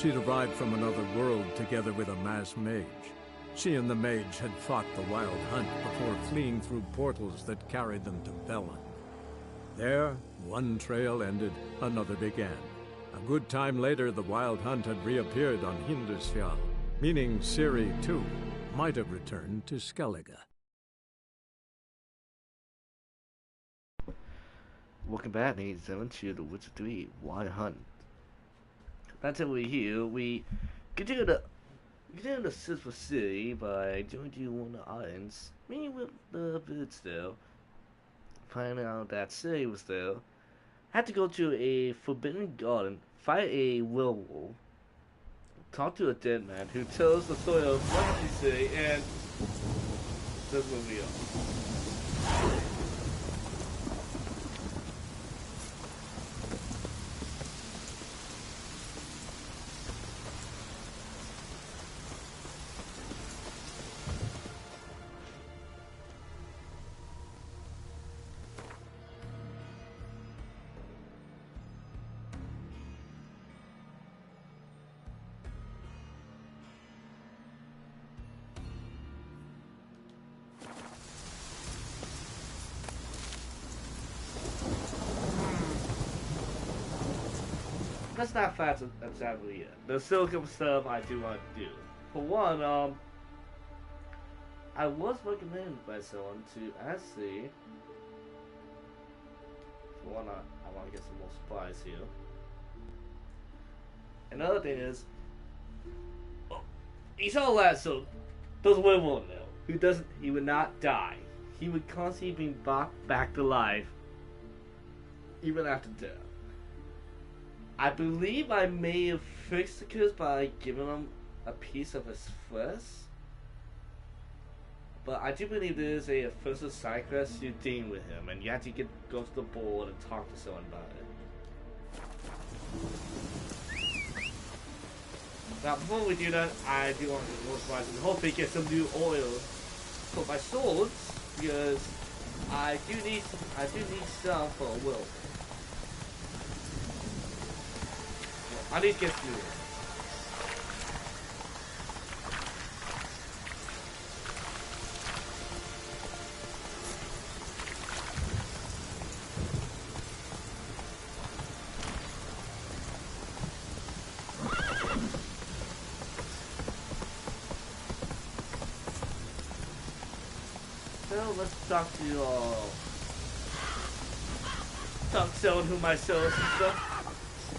She'd arrived from another world together with a masked mage. She and the mage had fought the Wild Hunt before fleeing through portals that carried them to Velen. There, one trail ended, another began. A good time later, the Wild Hunt had reappeared on Hindersfjall, meaning Ciri, too, might have returned to Skellige. Welcome back, 87, to the Witcher 3 Wild Hunt. That's how we're here. We continue the search for Ciri by doing one of the islands, meeting with the village there, finding out that Ciri was there. Had to go to a forbidden garden, fight a werewolf, talk to a dead man who tells the story of what Ciri, and that's where we are. That's not fast exactly yet. There's still some stuff I do want to do. For one, I was recommended by someone to actually. For one, I want to get some more supplies here. Another thing is, he saw last, so there's a werewolf now he would not die. He would constantly be brought back to life, even after death. I believe I may have fixed the curse by giving him a piece of his flesh. But I do believe there is a first side quest you're dealing with him, and you have to go to the board and talk to someone about it. Now, before we do that, I do want to go and hopefully get some new oil for my swords, because I do need some for a will. I need to get through it. So let's talk to someone who might sell us some stuff.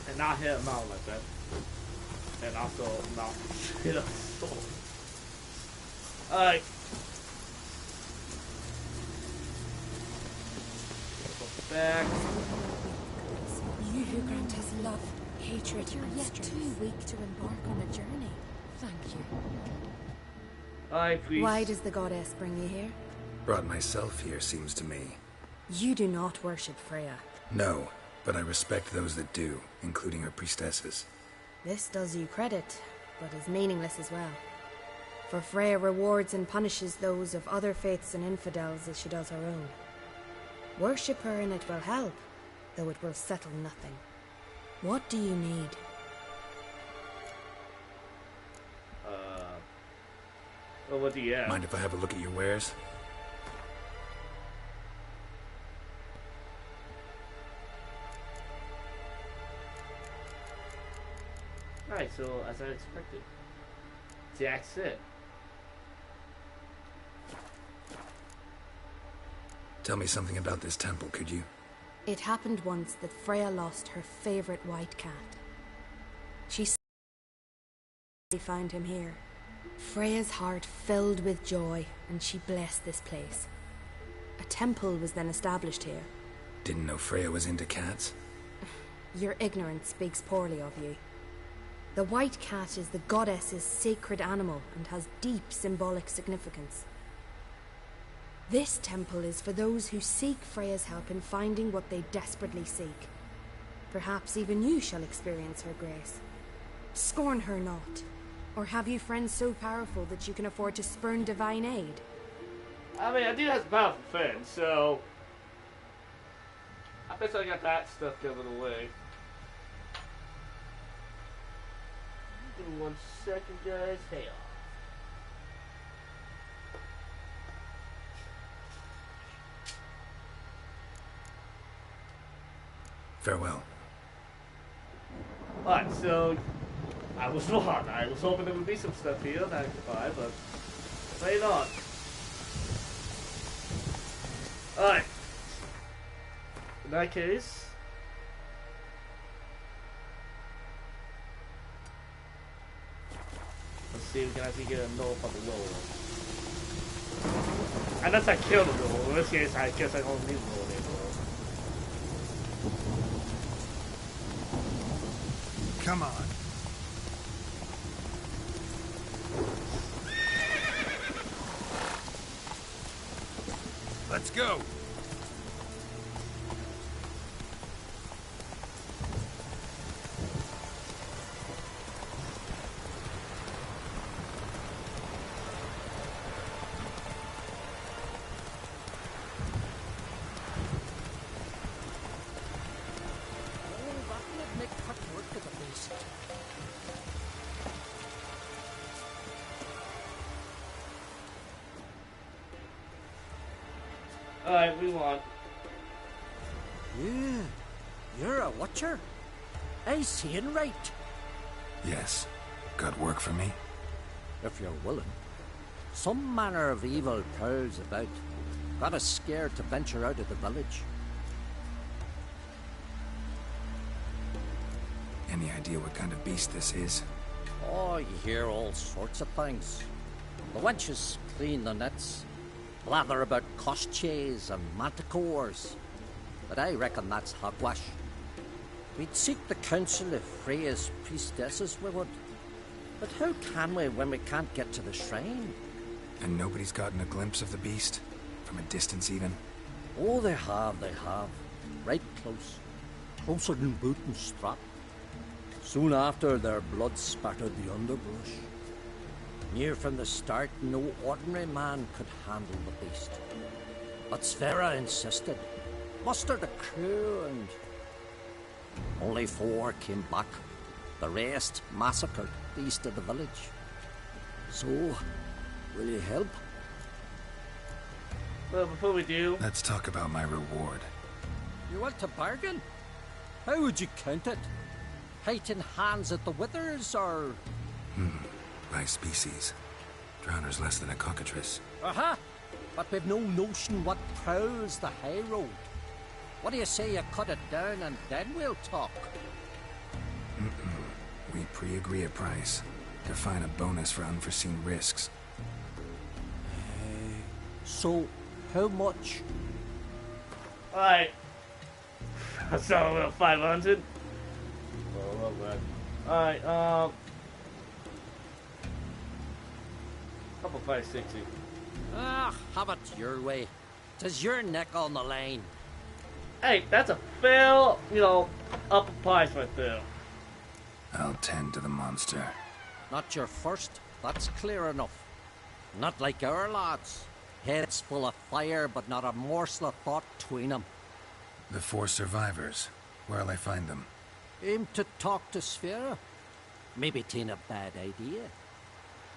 And not hit him out like that. And also not hit a sword. Alright. Go back. You who grant us love, hatred, you're yet too weak to embark on a journey. Thank you. Alright, please. Why does the goddess bring you here? Brought myself here, seems to me. You do not worship Freya. No. But I respect those that do, including her priestesses. This does you credit, but is meaningless as well. For Freya rewards and punishes those of other faiths and infidels as she does her own. Worship her and it will help, though it will settle nothing. What do you need? Well, what do you have? Mind if I have a look at your wares? Alright, so as I expected. That's it. Tell me something about this temple, could you? It happened once that Freya lost her favorite white cat. She found him here. Freya's heart filled with joy, and she blessed this place. A temple was then established here. Didn't know Freya was into cats? Your ignorance speaks poorly of you. The white cat is the goddess's sacred animal and has deep symbolic significance. This temple is for those who seek Freya's help in finding what they desperately seek. Perhaps even you shall experience her grace. Scorn her not. Or have you friends so powerful that you can afford to spurn divine aid? I mean, I do have powerful friends, so I bet I got that stuff covered away. 1 second, guys. Hey, Farewell. Alright, so I was wrong. I was hoping there would be some stuff here that I could buy, but say not. Alright. In that case, let's see if we can actually get a no for the roll. Unless I kill the roll. In this case, I guess I don't need the roll anymore. Come on. Let's go. Alright, we want. Yeah, you're a watcher. I seeing right. Yes. Got work for me? If you're willing. Some manner of evil prowls about. Got us scared to venture out of the village. Any idea what kind of beast this is? Oh, you hear all sorts of things. The wenches clean the nets. Blather about koshches and manticores. But I reckon that's hogwash. We'd seek the counsel of Freya's priestesses, we would. But how can we when we can't get to the shrine? And nobody's gotten a glimpse of the beast? From a distance even? Oh, they have. Right close. Closer than boot and strap. Soon after, their blood spattered the underbrush. Near from the start, no ordinary man could handle the beast. But Sverre insisted. Mustered a crew and... Only 4 came back. The rest massacred east of the village. So, will you help? Well, before we do... Let's talk about my reward. You want to bargain? How would you count it? Height in hands at the withers, or...? By species. Drowner's less than a cockatrice. Aha! But we've no notion what prowls the high road. What do you say you cut it down and then we'll talk? We pre-agree a price. Define a bonus for unforeseen risks. So, how much? Alright. So, 500? Oh, well, man. Alright, how about 560? Ah, have it your way. 'Tis your neck on the line. Hey, that's a fair, upper price right there. I'll tend to the monster. Not your first, that's clear enough. Not like our lads. Heads full of fire, but not a morsel of thought between them. The 4 survivors. Where'll I find them? Aim to talk to Sverre. Maybe 'tain't a bad idea.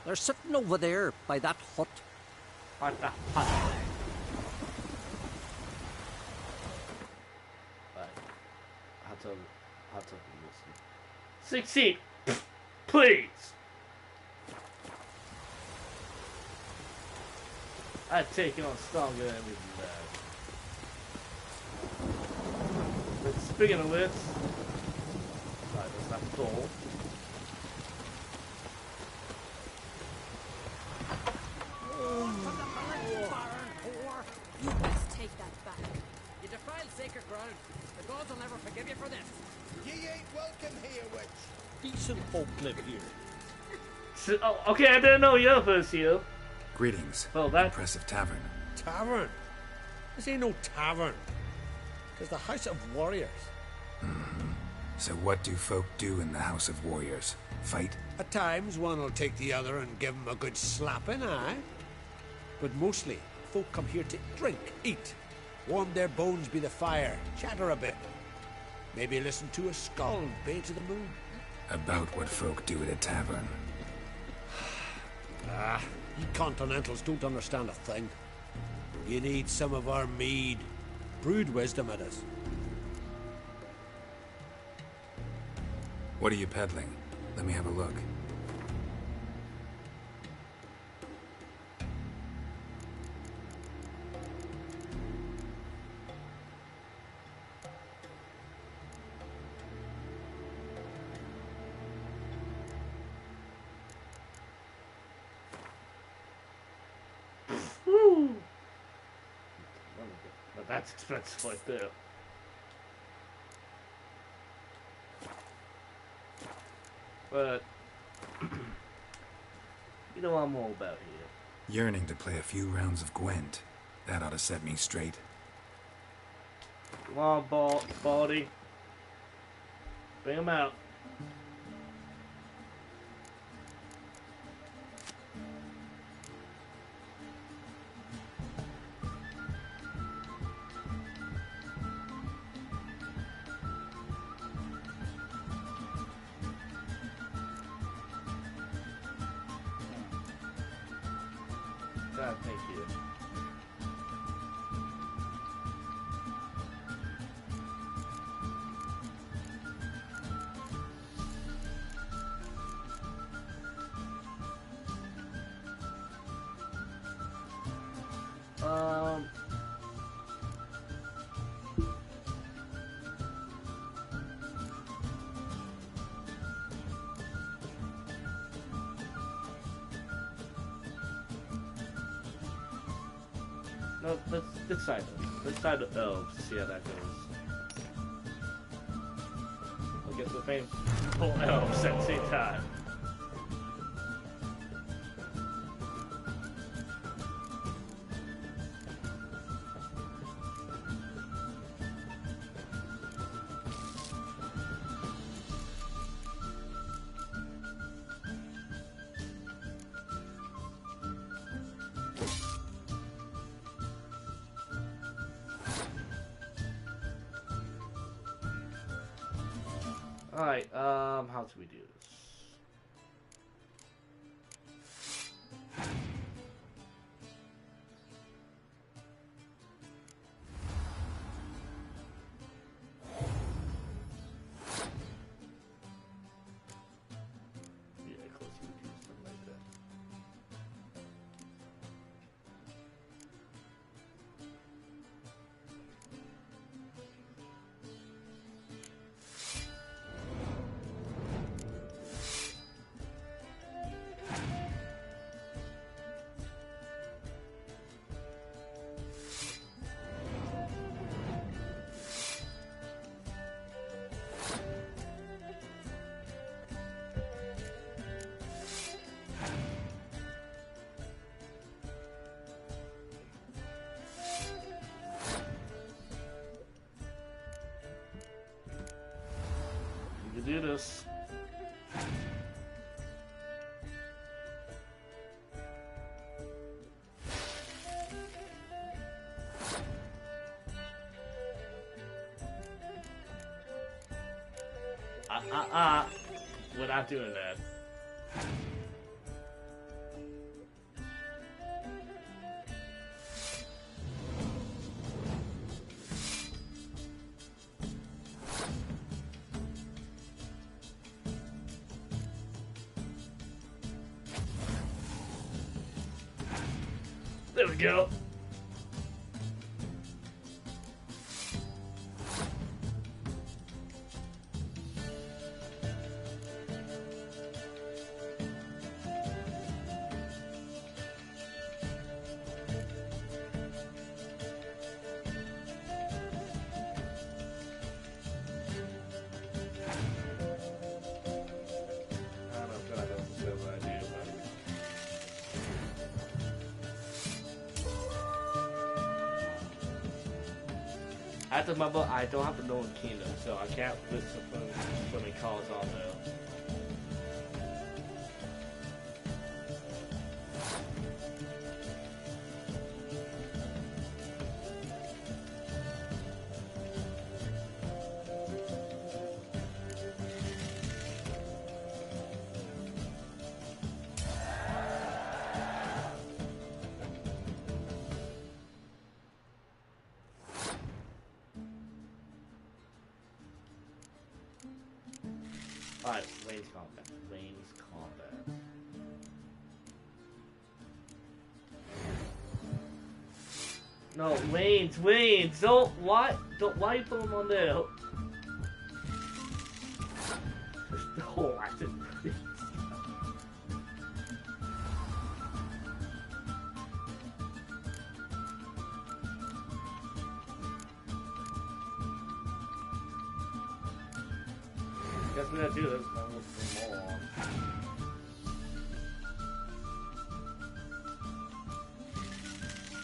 They're sitting over there by that hut. What the fuck? Right. How to listen. 16! Please! I've taken on stronger than we did. But speaking of which... Right, that's not full. You best take that back. You defiled sacred ground. The gods will never forgive you for this. Ye ain't welcome here, witch. Decent folk live here. So, okay, I didn't know you were first here. Greetings. Well, that... Impressive tavern. Tavern? This ain't no tavern. It's the House of Warriors. So what do folk do in the House of Warriors? Fight? At times, one will take the other and give 'em a good slapping, aye? But mostly, folk come here to drink, eat, warm their bones by the fire, chatter a bit. Maybe listen to a skald bay to the moon. About what folk do at a tavern. You continentals don't understand a thing. You need some of our mead. Brewed wisdom it is. What are you peddling? Let me have a look. Woo! But that's expensive right there. But you know what I'm all about here. Yearning to play a few rounds of Gwent. That ought to set me straight. Come on, Baldy. Bring him out. God, thank you. No, let's decide them. Let's decide the elves. See how that goes. We'll get the painful elves at the same time. Alright, how do we do this? Yeah, close to something like that. You can do this. We're not doing that. There we go. I have to remember I don't have the Northern Kingdom, so I can't list the swimming calls on there. Alright, range combat. Range combat. No, Wayne's. Why you put him on there? Oh, I didn't. Guess we gotta do this. That was long.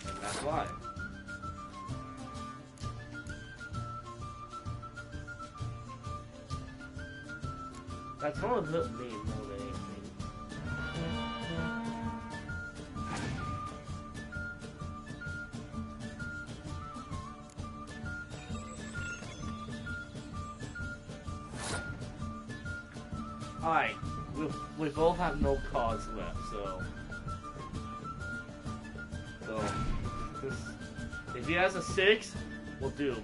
And that's why. That's gonna hurt me more than anything. Alright, we both have no cards left, so this, if he has a 6, we'll do.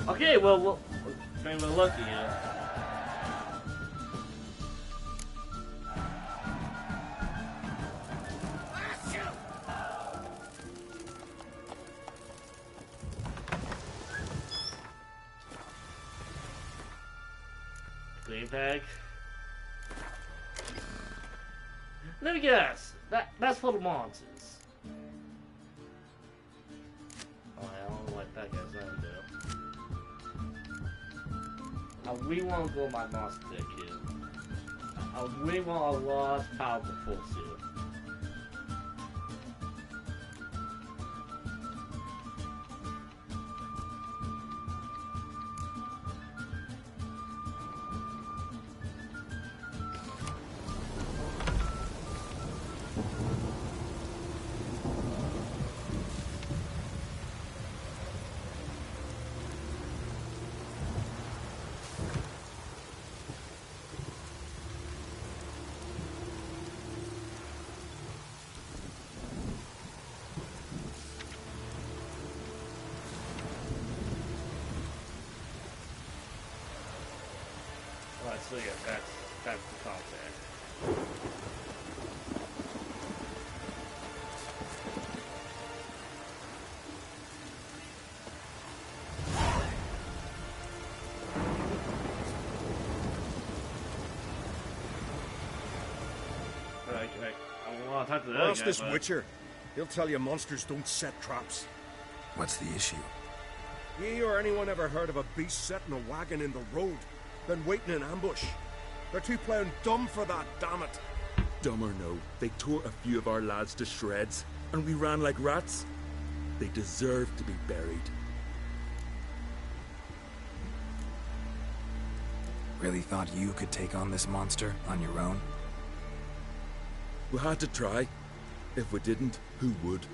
Okay, well, we're lucky, yeah. Bag. Let me guess. That's for the monsters. Oh, I don't know what that guy's gonna do. I really want to go my monster deck here. I really want a large, powerful force here. So yeah, that's the concept. I want to talk to the other Ask guy, this but... Witcher. He'll tell you monsters don't set traps. What's the issue? Ye or anyone ever heard of a beast setting a wagon in the road, then waiting in ambush? They're too plowing dumb for that, damn it. Dumb or no, they tore a few of our lads to shreds, and we ran like rats. They deserve to be buried. Really thought you could take on this monster on your own? We had to try. If we didn't, who would?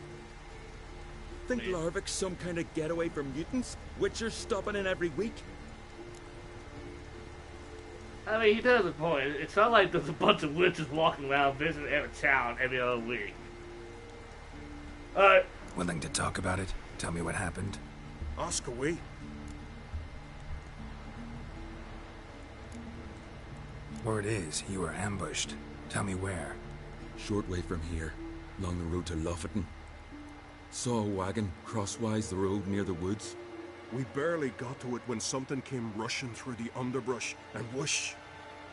Think Larvik's some kind of getaway for mutants? Witchers stopping in every week? I mean, he does a point. It's not like there's a bunch of witches walking around visiting every town every other week. Alright. Willing to talk about it? Tell me what happened? Ask away. Word is, you were ambushed. Tell me where. Short way from here, along the road to Lofferton. Saw a wagon crosswise the road near the woods. We barely got to it when something came rushing through the underbrush, and whoosh!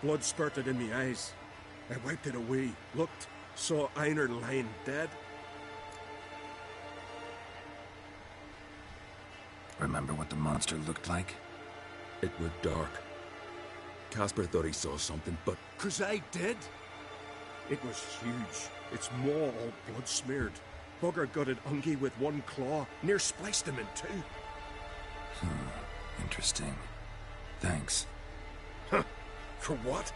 Blood spurted in my eyes. I wiped it away, looked, saw Einar lying dead. Remember what the monster looked like? It was dark. Casper thought he saw something, but... 'Cause I did! It was huge. Its maw all blood smeared. Bugger gutted Ungi with one claw, near spliced him in two. Interesting. Thanks. Huh. For what?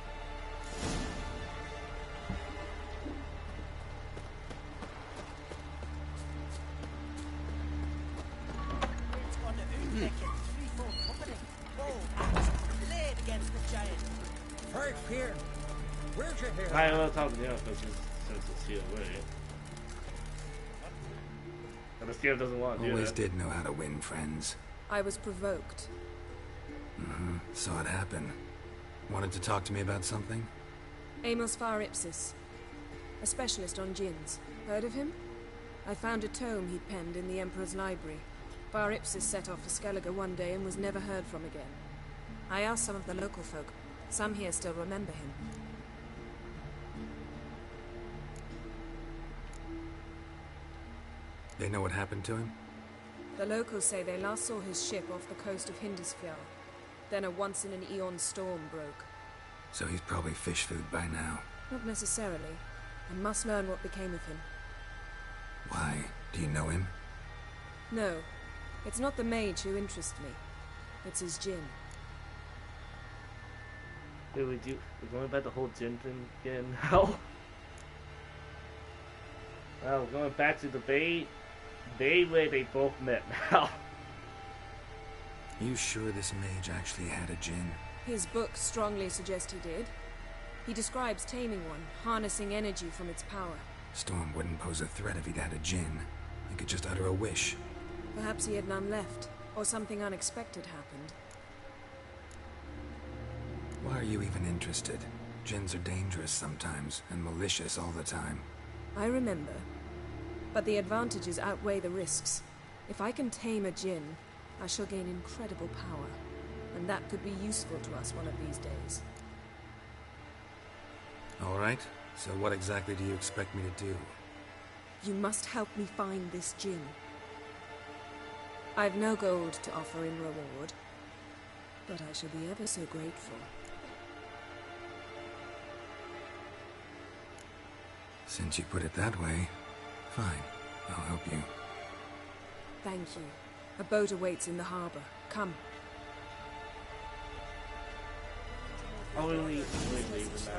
It's on the Utrecht 34 company. Whoa, laid against the giant. First here. Where's your hair? I don't talk to the other since it's here away. And the Steel doesn't want to do Always that. did know how to win friends. I was provoked. Saw it happen. Wanted to talk to me about something? Amos Far Ipsis, a specialist on djinns. Heard of him? I found a tome he'd penned in the Emperor's library. Far Ipsis set off for Skellige one day and was never heard from again. I asked some of the local folk. Some here still remember him. They know what happened to him? The locals say they last saw his ship off the coast of Hindisfjall. Then a once-in-an-eon storm broke. So he's probably fish food by now. Not necessarily. I must learn what became of him. Why? Do you know him? No. It's not the mage who interests me. It's his djinn. Wait, we're going back to the whole djinn thing again now? Well, we're going back to the bay where they both met now. You sure this mage actually had a djinn? His books strongly suggest he did. He describes taming one, harnessing energy from its power. Storm wouldn't pose a threat if he'd had a djinn. He could just utter a wish. Perhaps he had none left, or something unexpected happened. Why are you even interested? Djinns are dangerous sometimes, and malicious all the time. I remember. But the advantages outweigh the risks. If I can tame a djinn, I shall gain incredible power. And that could be useful to us one of these days. All right. So what exactly do you expect me to do? You must help me find this djinn. I've no gold to offer in reward, but I shall be ever so grateful. Since you put it that way, fine. I'll help you. Thank you. A boat awaits in the harbor. Come. Oh, we leave now.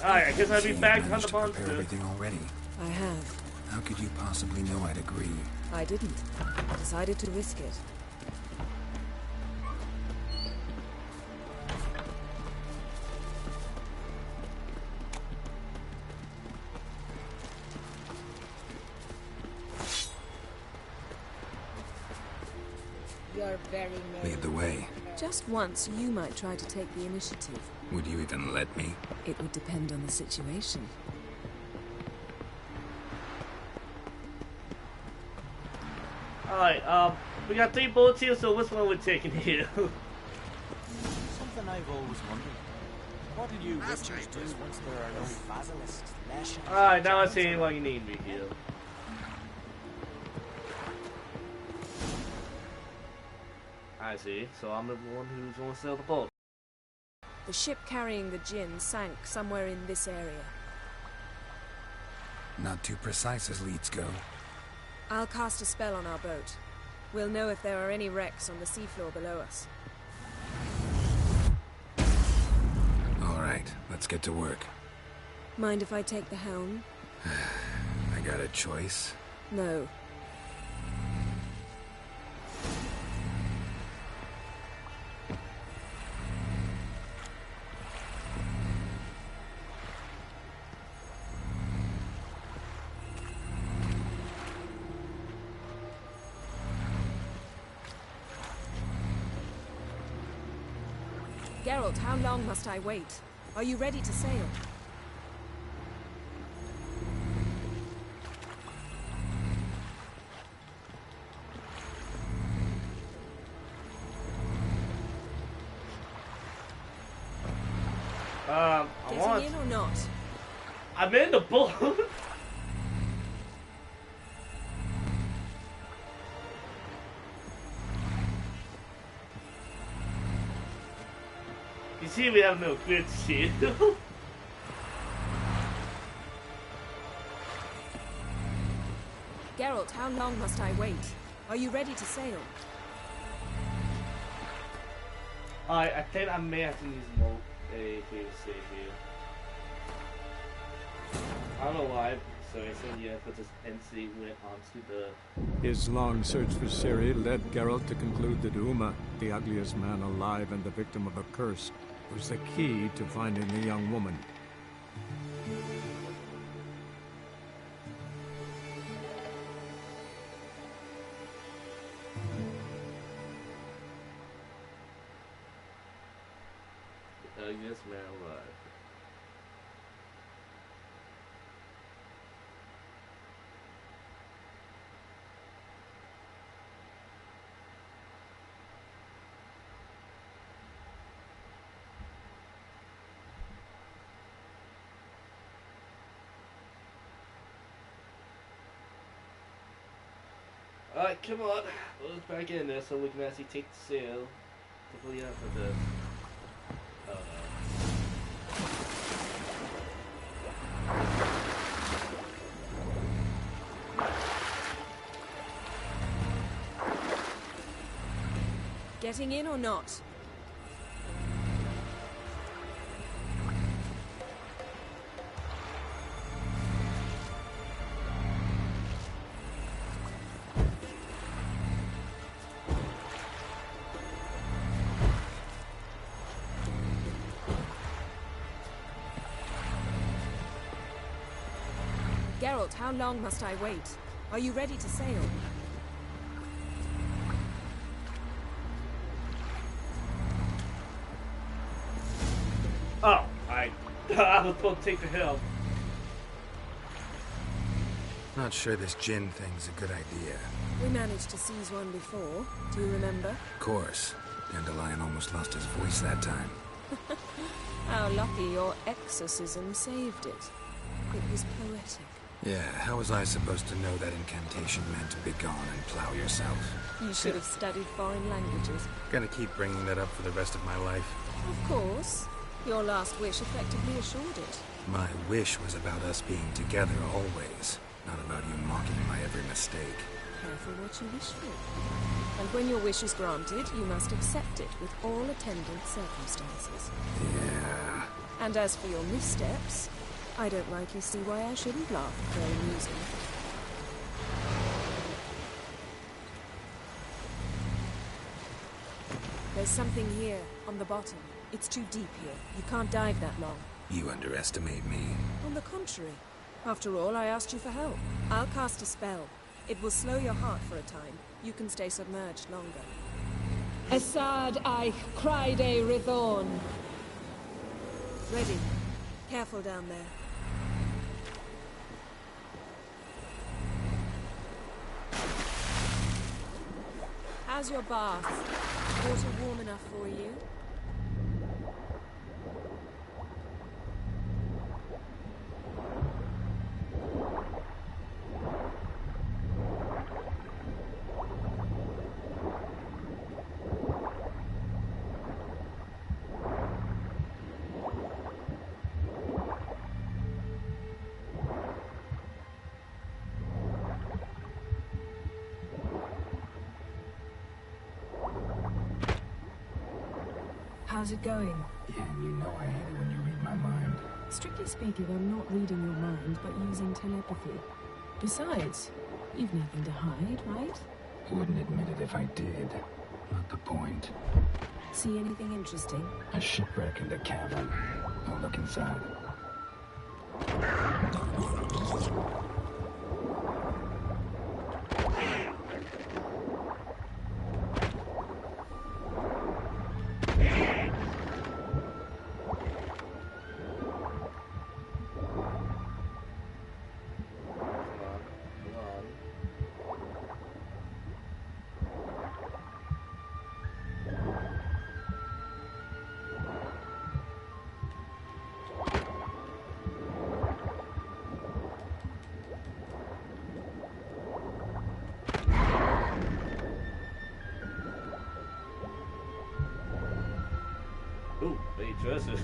Alright, I guess I'll be back on the bond soon. Everything already. I have. How could you possibly know I'd agree? I didn't. I decided to risk it. You're very Lead the way. Just once, you might try to take the initiative. Would you even let me? It would depend on the situation. Alright, we got 3 boats here, so which one we're taking here? Something I've always wondered. What do you witchers do once there are no basilisks lashing? Alright, now I see why you need me here. I see, so I'm the one who's going to sail the boat. The ship carrying the djinn sank somewhere in this area. Not too precise as leads go. I'll cast a spell on our boat. We'll know if there are any wrecks on the seafloor below us. All right, let's get to work. Mind if I take the helm? I got a choice. No. Geralt, how long must I wait? Are you ready to sail? I Getting in or not? I'm in the boat. You see, we have no good shit. Geralt, how long must I wait? Are you ready to sail? I think I may have to use more to save here. I don't know why, so I said yeah, but this NC went on to the... His long search for Ciri led Geralt to conclude that Uma, the ugliest man alive and the victim of a curse, was the key to finding the young woman. against man alive. Alright, come on. Let's back in there so we can actually take the sail. Hopefully after this. Getting in or not? Geralt, how long must I wait? Are you ready to sail? Oh, I was supposed to take the hill. Not sure this Jinn thing's a good idea. We managed to seize one before. Do you remember? Of course. Dandelion almost lost his voice that time. How lucky your exorcism saved it. It was poetic. Yeah, how was I supposed to know that incantation meant begone and plow yourself? You should have studied foreign languages. Gonna keep bringing that up for the rest of my life. Of course. Your last wish effectively assured it. My wish was about us being together always, not about you mocking my every mistake. Careful what you wish for. And when your wish is granted, you must accept it with all attendant circumstances. Yeah. And as for your missteps, I don't rightly see why I shouldn't laugh at their amusing. There's something here, on the bottom. It's too deep here. You can't dive that long. You underestimate me. On the contrary. After all, I asked you for help. I'll cast a spell. It will slow your heart for a time. You can stay submerged longer. Assad Eich Criede Rithorn. Ready. Careful down there. How's your bath? Water warm enough for you? How's it going? Yeah, you know I hate it when you read my mind. Strictly speaking, I'm not reading your mind, but using telepathy. Besides, you've nothing to hide, right? Wouldn't admit it if I did. Not the point. See anything interesting? A shipwreck in the cavern. I'll look inside. Ooh, hey, dresses.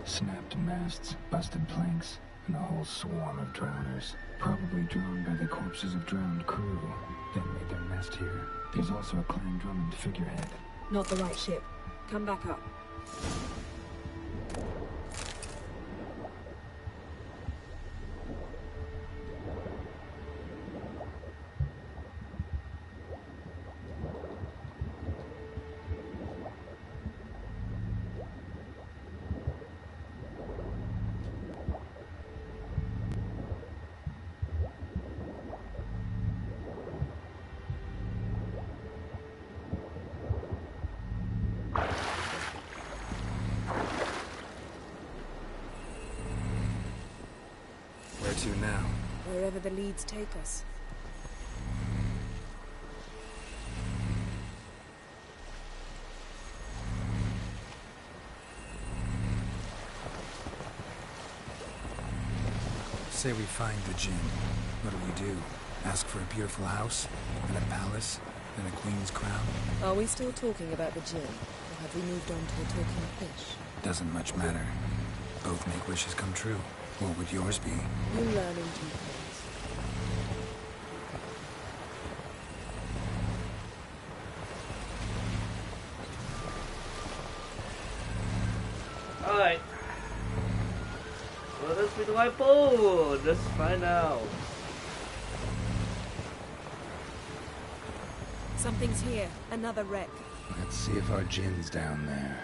Snapped masts, busted planks, and a whole swarm of drowners. Probably drowned by the corpses of drowned crew. Then made their nest here. There's also a Clan Drummond figurehead. Not the right ship. Come back up. wherever the leads take us. Say we find the Jinn. What do? Ask for a beautiful house, and a palace, and a queen's crown? Are we still talking about the Jinn, or have we moved on to a talking fish? Doesn't much matter. Both make wishes come true. What would yours be? You learn in due course. Alright. Well, let's be the right board. Let's find out. Something's here. Another wreck. Let's see if our Jinn's down there.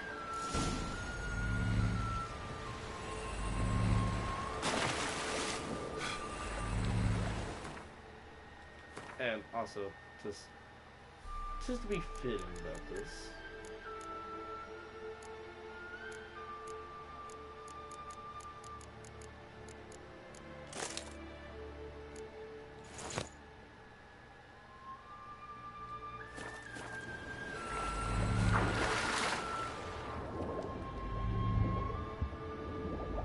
And also, just to be fitting about this.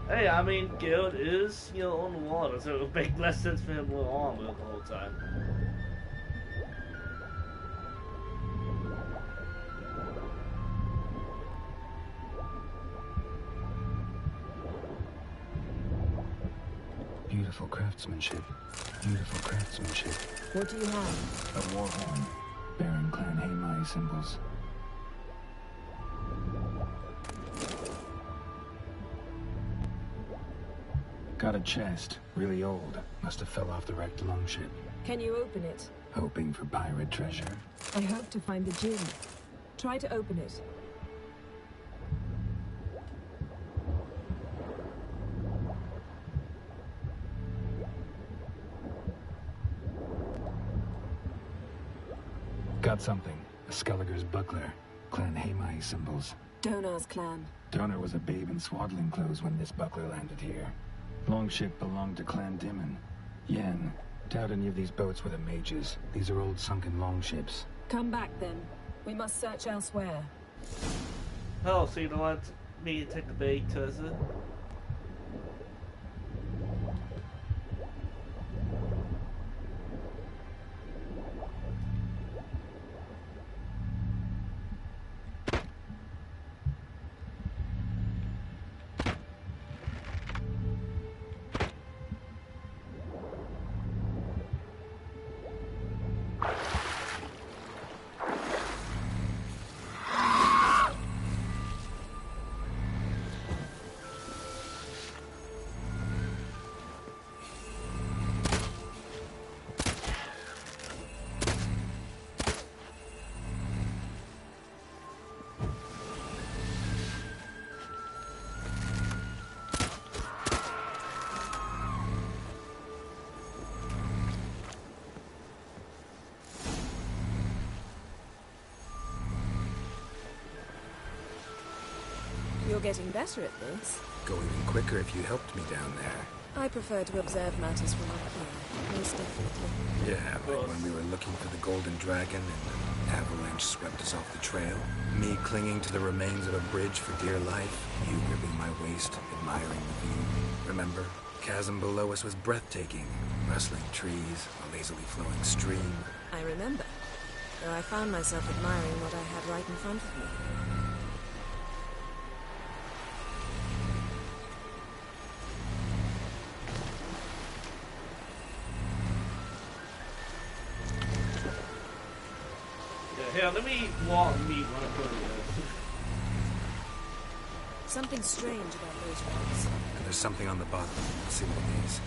Hey, I mean, Guild is, on the water, so it would make less sense for him with armor the whole time. Beautiful craftsmanship. Beautiful craftsmanship. What do you have? A war horn, bearing Clan Haemai symbols. Got a chest, really old. Must have fell off the wrecked longship. Can you open it? Hoping for pirate treasure. I hope to find the Jinn. Try to open it. Got something. A Skelliger's buckler. Clan Haemai symbols. Donar's clan. Donar was a babe in swaddling clothes when this buckler landed here. Longship belonged to Clan Dimon. Yen. Doubt any of these boats were the mages. These are old sunken longships. Come back then. We must search elsewhere. Oh, so you don't want me to take the bait, Tessa? You're getting better at this. Go even quicker if you helped me down there. I prefer to observe matters from up here, most definitely. Yeah, but when we were looking for the Golden Dragon and an avalanche swept us off the trail, me clinging to the remains of a bridge for dear life, you gripping my waist, admiring the view. Remember? Chasm below us was breathtaking. Rustling trees, a lazily flowing stream. I remember, though I found myself admiring what I had right in front of me. Yeah, let me walk and meet one of them. Something strange about those rocks. And there's something on the bottom. Let's see what it is.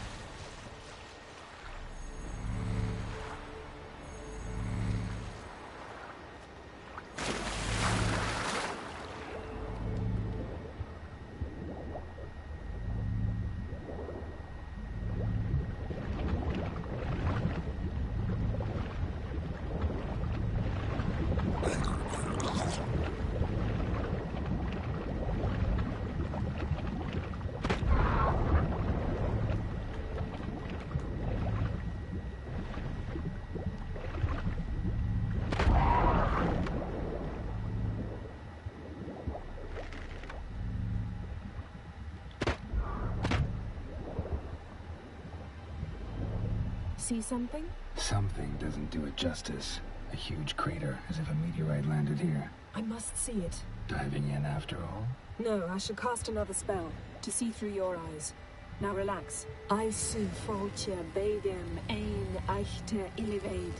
see something? Something doesn't do it justice. A huge crater, as if a meteorite landed here. I must see it. Diving in after all? No, I should cast another spell to see through your eyes. Now relax. I su foltje bedem ein echte illiveid.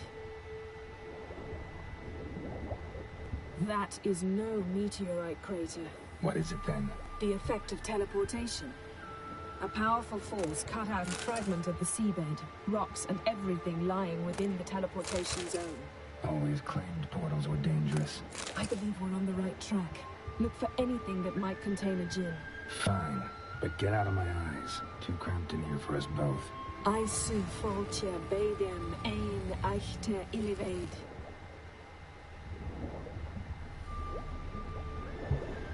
That is no meteorite crater. What is it then? The effect of teleportation. A powerful force cut out a fragment of the seabed, rocks and everything lying within the teleportation zone. Always claimed portals were dangerous. I believe we're on the right track. Look for anything that might contain a djinn. Fine, but get out of my eyes. Too cramped in here for us both. I su foltje bedem ein echte illiveid.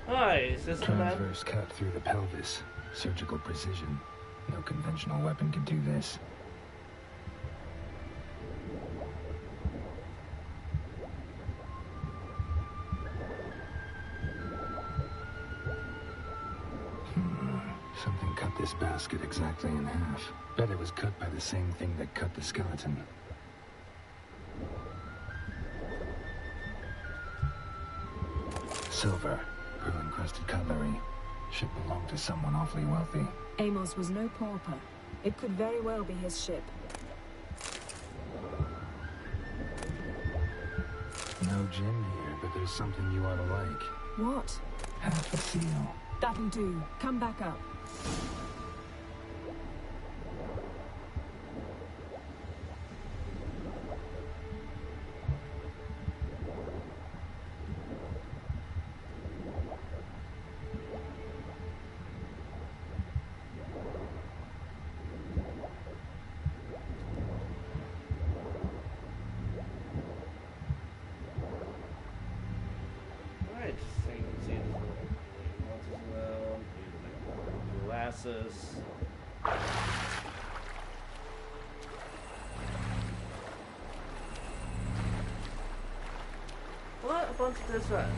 Nice, this is that. Transverse cut through the pelvis. Surgical precision. No conventional weapon could do this. Something cut this basket exactly in half. Bet it was cut by the same thing that cut the skeleton. Silver. Pearl-encrusted cutlery. Should belong to someone awfully wealthy. Amos was no pauper. It could very well be his ship. No gin here, but there's something you ought to like. What? Half a seal. That'll do. Come back up. What a bunch of this rats.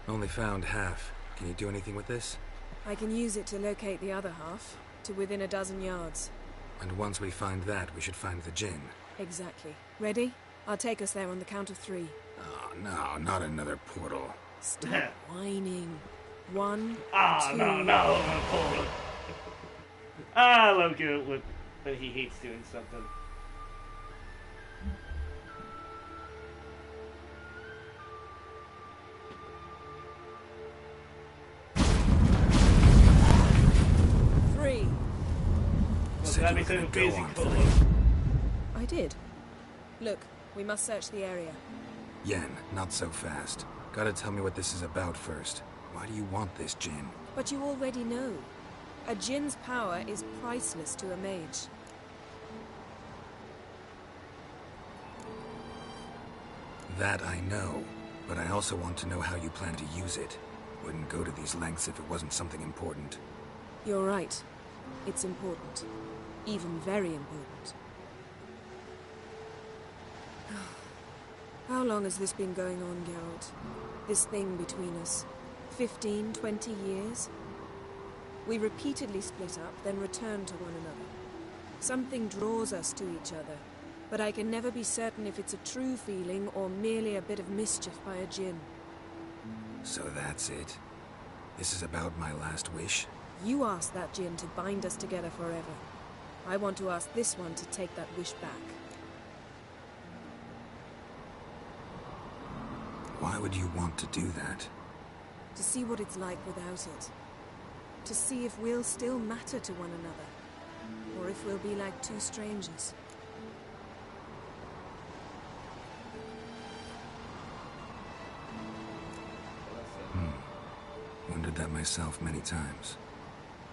Only found half. Can you do anything with this? I can use it to locate the other half, to within a dozen yards. And once we find that, we should find the gin. Exactly. Ready? I'll take us there on the count of 3. Oh, no, not another portal. Stop whining. 1, 2... no, portal. I love good when he hates doing something. Said you were gonna go on 3. I did. Look, we must search the area. Yen, not so fast. Gotta tell me what this is about first. Why do you want this gin? But you already know. A djinn's power is priceless to a mage. That I know, but I also want to know how you plan to use it. Wouldn't go to these lengths if it wasn't something important. You're right. It's important. Even very important. How long has this been going on, Geralt? This thing between us? 15, 20 years? We repeatedly split up, then return to one another. Something draws us to each other, but I can never be certain if it's a true feeling or merely a bit of mischief by a djinn. So that's it? This is about my last wish? You asked that djinn to bind us together forever. I want to ask this one to take that wish back. Why would you want to do that? To see what it's like without it. To see if we'll still matter to one another. Or if we'll be like two strangers. Wondered that myself many times.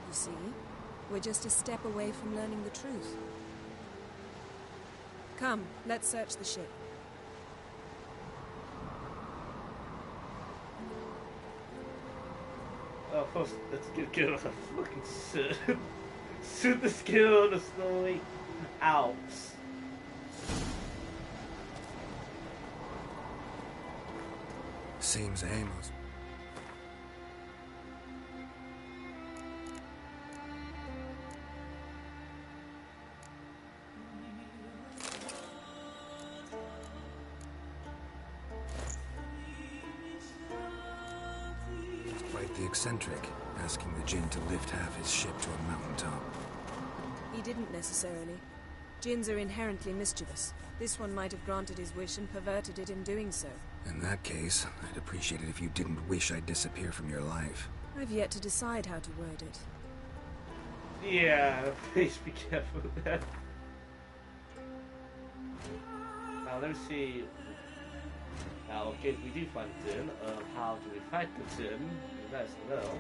You see? We're just a step away from learning the truth. Come, let's search the ship. Oh, first, let's get on a fucking suit the skin on the snowy Alps. seems Amos. Quite the eccentric, asking the Jinn to lift half his ship to a mountaintop. He didn't necessarily. Jinns are inherently mischievous. This one might have granted his wish and perverted it in doing so. In that case, I'd appreciate it if you didn't wish I'd disappear from your life. I've yet to decide how to word it. Yeah, please be careful with that. Now let's see. Now, in case we do find the Jinn, how do we fight the Jinn? You guys know.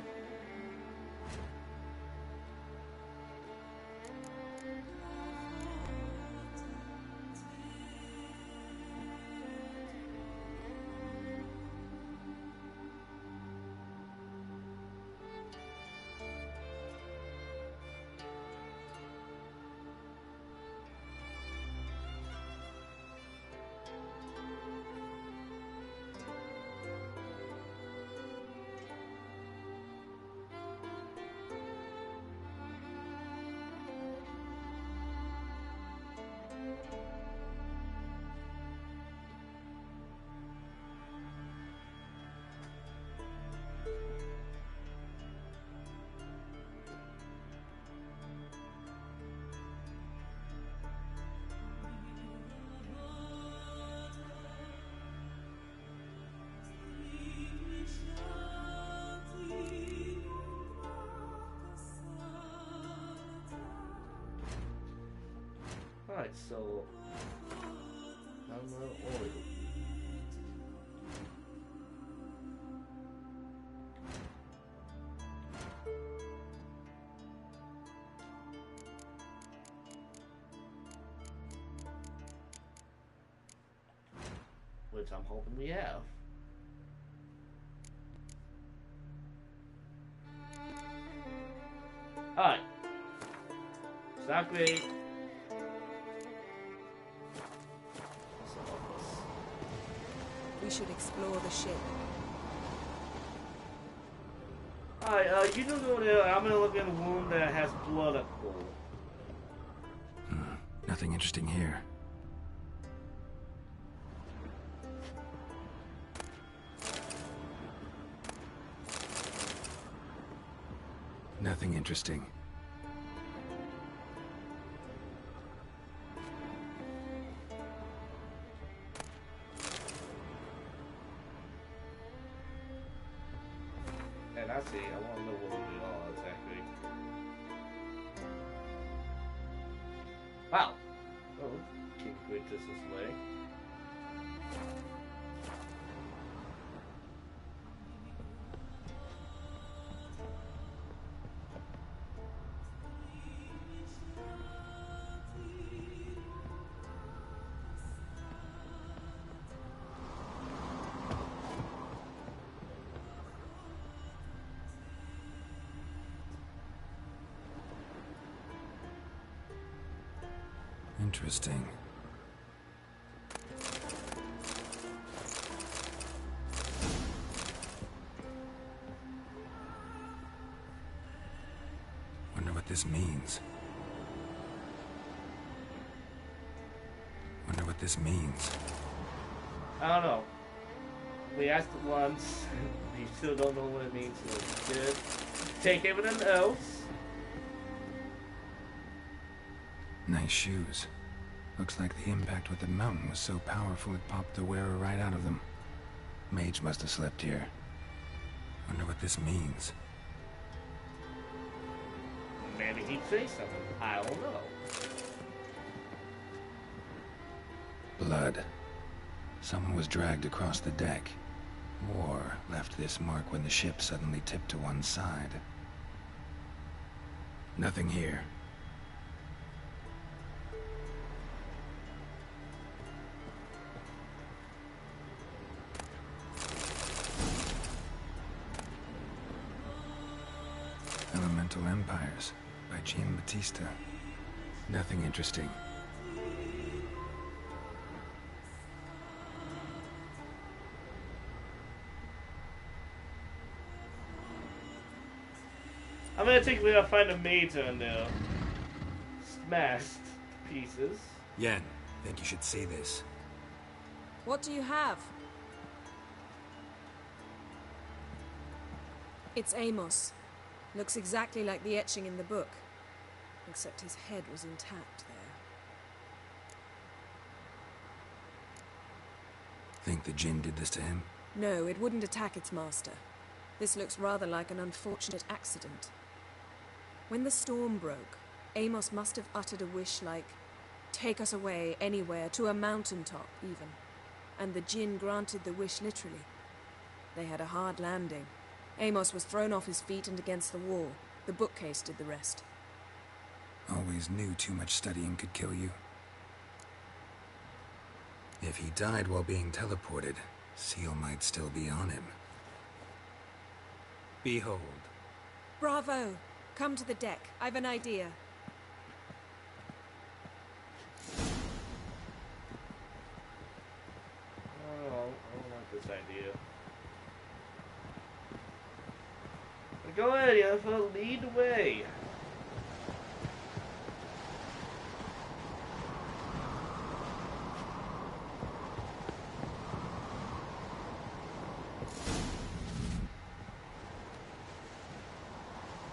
Alright, so oil. Which I'm hoping we have. Alright. It's not great. We should explore the ship. Alright, you don't go there. I'm gonna look at a wound that has blood up there. Nothing interesting here. Nothing interesting. And I see, I want to know what we are exactly. Wow! Oh, can't great this way. Interesting. Wonder what this means. Wonder what this means. I don't know. We asked it once. We still don't know what it means. So it's good. Take everything else. Nice shoes. Looks like the impact with the mountain was so powerful it popped the wearer right out of them. Mage must have slept here. Wonder what this means. Maybe he'd say something. I don't know. Blood. Someone was dragged across the deck. War left this mark when the ship suddenly tipped to one side. Nothing here. Elemental Empires by Jean Batista. Nothing interesting. I'm gonna think we gotta find a mage on there. Smashed to pieces. Yen, think you should see this. What do you have? It's Amos. Looks exactly like the etching in the book. Except his head was intact there. Think the Jinn did this to him? No, it wouldn't attack its master. This looks rather like an unfortunate accident. When the storm broke, Amos must have uttered a wish like, "Take us away, anywhere, to a mountaintop, even." And the Jinn granted the wish literally. They had a hard landing. Amos was thrown off his feet and against the wall. The bookcase did the rest. Always knew too much studying could kill you. If he died while being teleported, Seal might still be on him. Behold. Bravo! Come to the deck. I've an idea. Oh, I don't like this idea. But go ahead, Yellow, lead the way.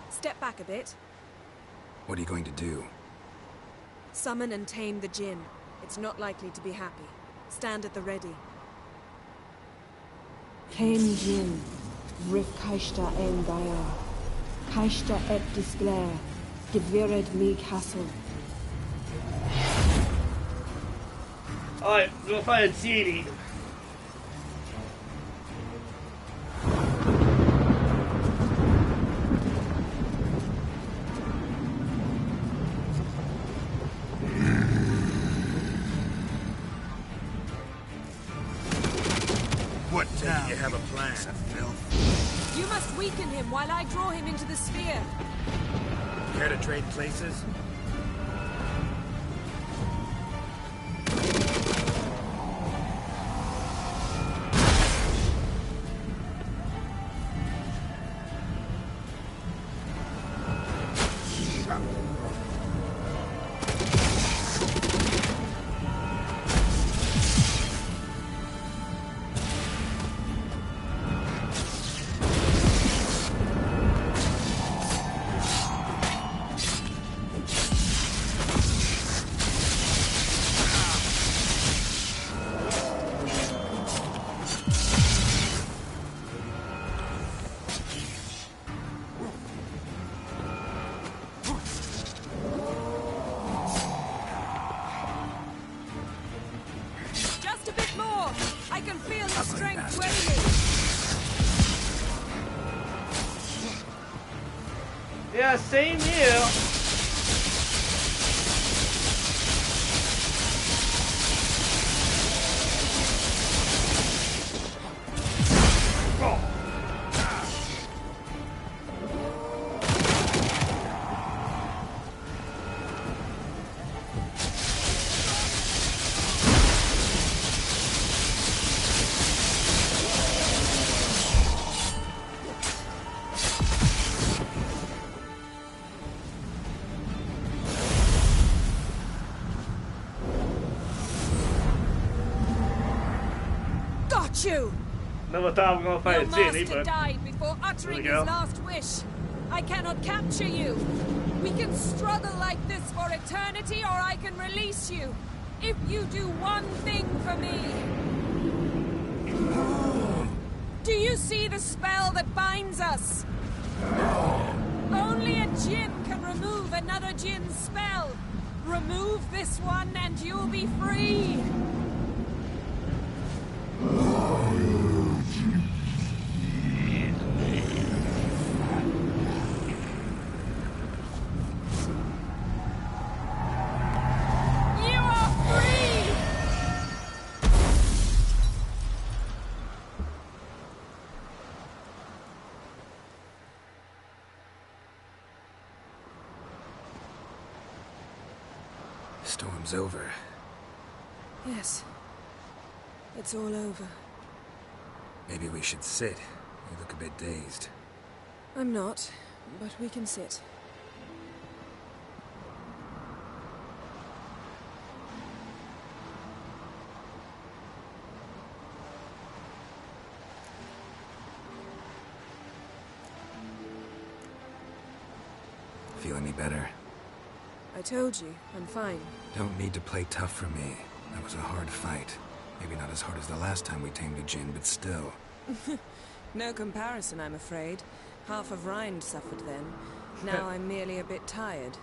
Step back a bit. What are you going to do? Summon and tame the Jinn. It's not likely to be happy. Stand at the ready. Hen Jin, Rif Kaishta en Gaia, Kaishta et Disglair, Gevired me Castle. Alright, we're gonna find a genie. What now? You have a plan. You must weaken him while I draw him into the sphere. Care to trade places? Yeah, same here. You! Never thought we were gonna fight a genie, but died before uttering his last wish. I cannot capture you. We can struggle like this for eternity, or I can release you. If you do one thing for me. Do you see the spell that binds us? Only a Jinn can remove another Jinn's spell. Remove this one and you'll be free. Storm's over. Yes. It's all over. Maybe we should sit. You look a bit dazed. I'm not. but we can sit. Feel any better? I told you, I'm fine. Don't need to play tough for me. That was a hard fight. Maybe not as hard as the last time we tamed a djinn, but still. No comparison, I'm afraid. Half of Rind suffered then. Now I'm merely a bit tired.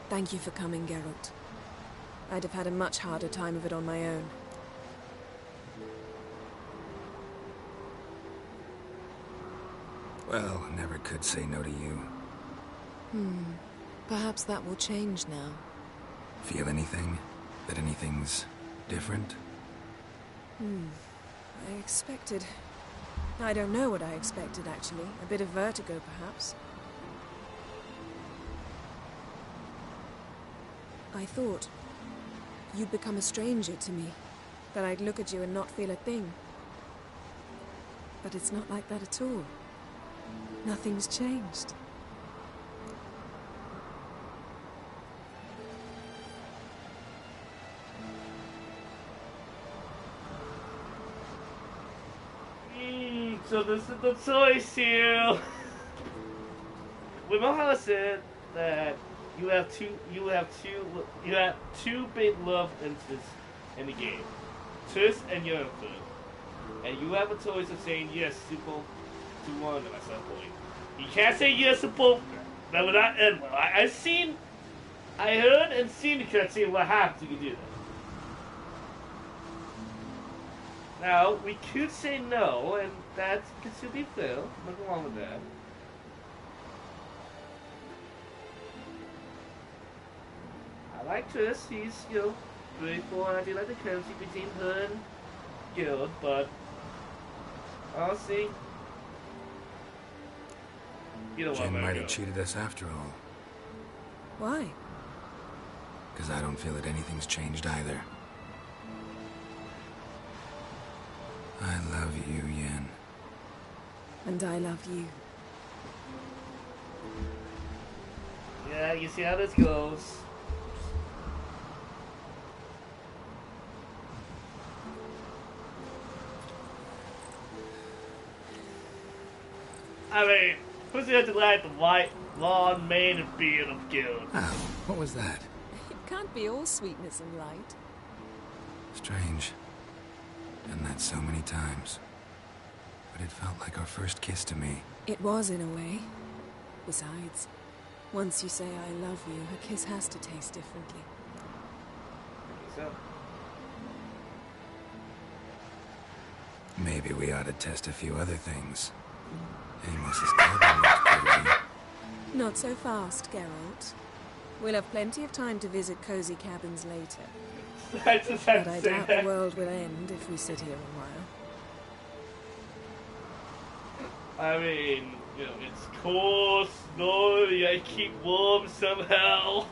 Thank you for coming, Geralt. I'd have had a much harder time of it on my own. Well, never could say no to you. Perhaps that will change now. Feel anything? That anything's different? I expected... I don't know what I expected, actually. A bit of vertigo, perhaps. I thought you'd become a stranger to me. That I'd look at you and not feel a thing. But it's not like that at all. Nothing's changed. So this is the choice here. Wimahara said that you have two big love interests in the game, Triss and Yennefer, and you have a choice of saying yes to both to one of them at some point. You can't say yes to both. That would not end well. I heard and seen the cutscene what happens if you do that. Now, we could say no, and that could still be fair. Nothing wrong with that. I like Triss. He's, pretty cool, and I do like the chemistry between her and Guild, but honestly, you don't want Jin to might go. have cheated us after all. Why? Because I don't feel that anything's changed either. I love you, Yen. And I love you. Yeah, you see how this goes. I mean, who's going to like the white, long mane and beard of Guild? Oh, what was that? It can't be all sweetness and light. Strange. Done that so many times. But it felt like our first kiss to me. It was, in a way. Besides, once you say I love you, a kiss has to taste differently. So, Maybe we ought to test a few other things. Amos's cabin looks cozy. Not so fast, Geralt. We'll have plenty of time to visit cozy cabins later. I just had But I to say doubt that. the world will end if we sit here a while. I mean, it's cold, snowy, I keep warm somehow.